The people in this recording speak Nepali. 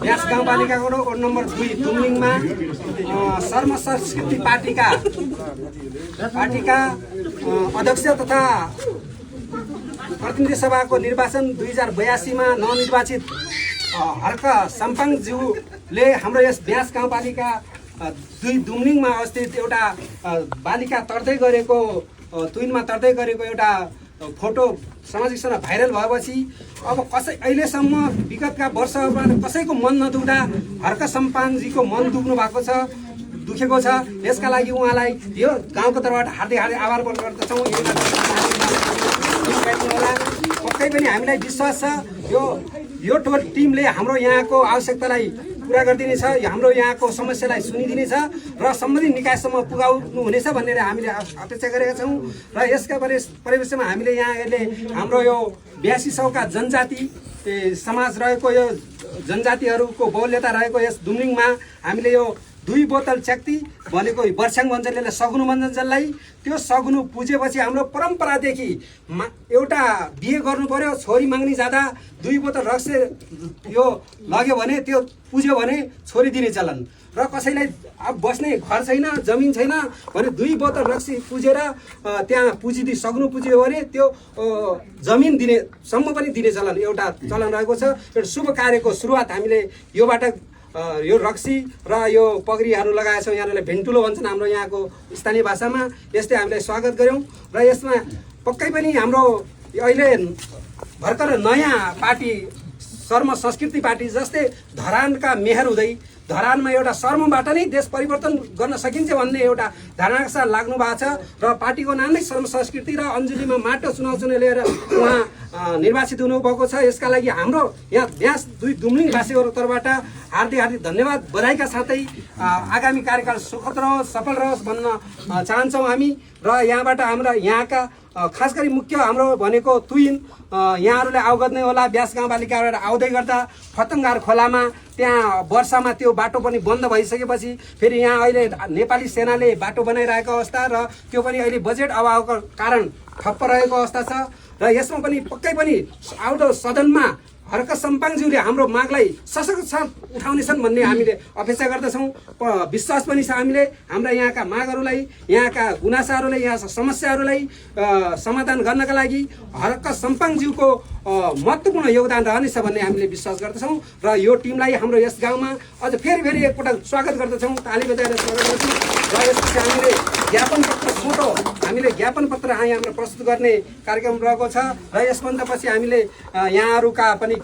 व्यास गाउँपालिकाको वार्ड नम्बर 2 दुमलिङमा सर्म संस्कृति पार्टीका अध्यक्ष तथा प्रतिनिधि सभाको निर्वाचन 2082 मा नवनिर्वाचित हर्क सम्पाङज्यूले हाम्रो यस व्यास गाउँपालिका 2 दुमलिङमा अवस्थित एउटा बालिका तर्दै गरेको तुइनमा तर्दै गरेको एउटा फोटो सामाजिक सञ्जालमा भाइरल भएपछि अब अहिलेसम्म विगतका वर्षहरूमा कसैको मन नदुख्दा हर्क सम्पाङजीको मन दुख्नु भएको छ, दुखेको छ। यसका लागि उहाँलाई यो गाउँको तर्फबाट हार्दिक आभार व्यक्त गर्दछौँ। पक्कै पनि हामीलाई विश्वास छ यो टिमले हाम्रो यहाँको आवश्यकतालाई पुरा गरिदिनेछ, हाम्रो यहाँको समस्यालाई सुनिदिनेछ र सम्बन्धित निकायसम्म पुगाउनु हुनेछ भनेर हामीले अपेक्षा गरेका छौँ। र यसका परिवेशमा हामीले यहाँहरूले हाम्रो यो 8200 जनजाति समाज रहेको यो जनजातिहरूको बहुल्यता रहेको यस दुमलिङमा हामीले यो 2 बोतल च्याक्ती भनेको वर्षाङ भन्छन् सगुनु भन्छन् जसलाई, त्यो सगुनु पुजेपछि हाम्रो परम्परादेखि एउटा बिहे गर्नु पर्यो, छोरी माग्ने जाँदा 2 बोतल रक्सी यो लग्यो भने त्यो पुज्यो भने छोरी दिने चलन र कसैलाई अब बस्ने घर छैन, जमिन छैन भने 2 बोतल रक्सी पुजेर त्यहाँ सगुनु पुज्यो भने त्यो जमिन दिने सम्म पनि दिने चलन एउटा चलन रहेको छ। एउटा शुभ कार्यको सुरुवात हामीले योबाट यो रक्सी र यो पगरीहरू लगाएका छौँ। यहाँहरूले भेन्टुलो भन्छन् हाम्रो यहाँको स्थानीय भाषामा। यस्तै हामीले स्वागत गऱ्यौँ र यसमा पक्कै पनि हाम्रो अहिले भर्खर नयाँ पार्टी सर्म संस्कृति पार्टी जस्तै धरानका मेहर हुँदै धरानमा एउटा सर्मबाट नै देश परिवर्तन गर्न सकिन्छ भन्ने एउटा धारणाका साथ लाग्नु भएको छ र पार्टीको नाम नै सर्म संस्कृति र अञ्जुलीमा माटो चुनाव लिएर उहाँ निर्वाचित हुनुभएको छ। यसका लागि हाम्रो यहाँ व्यास 2 दुमलिङवासीहरूको तर्फबाट हार्दिक धन्यवाद बधाईका साथै आगामी कार्यकाल सुखद रहोस्, सफल रहोस् भन्न चाहन्छौँ हामी। र यहाँबाट हाम्रा यहाँका खास गरी मुख्य हाम्रो भनेको तुइन यहाँहरूले अवगत नै होला, व्यास गाउँपालिकाबाट आउँदै गर्दा फतङ्गार खोलामा त्यहाँ वर्षामा त्यो बाटो पनि बन्द भइसकेपछि फेरि यहाँ अहिले नेपाली सेनाले बाटो बनाइरहेको अवस्था र त्यो पनि अहिले बजेट अभावको कारण ठप्प रहेको अवस्था छ। र यसमा पनि पक्कै पनि आउँदो सदनमा हर्क सम्पाङज्यूले हाम्रो मागलाई सशक्त साथ उठाउनेछन् भन्ने हामीले अपेक्षा गर्दछौँ। विश्वास पनि छ हामीले हाम्रा यहाँका मागहरूलाई, यहाँका गुनासाहरूलाई, यहाँ समस्याहरूलाई समाधान गर्नका लागि हर्क सम्पाङज्यूको महत्त्वपूर्ण योगदान रहनेछ भन्ने हामीले विश्वास गर्दछौँ। र यो टिमलाई हाम्रो यस गाउँमा अझ फेरि एकपटक स्वागत गर्दछौँ, ताली बजाएर स्वागत गर्छौँ। र यसपछि हामीले ज्ञापन पत्र छोटो ज्ञापन पत्र यहाँ प्रस्तुत गर्ने कार्यक्रम रहेको छ र यसभन्दा पछि हामीले यहाँहरूका पनि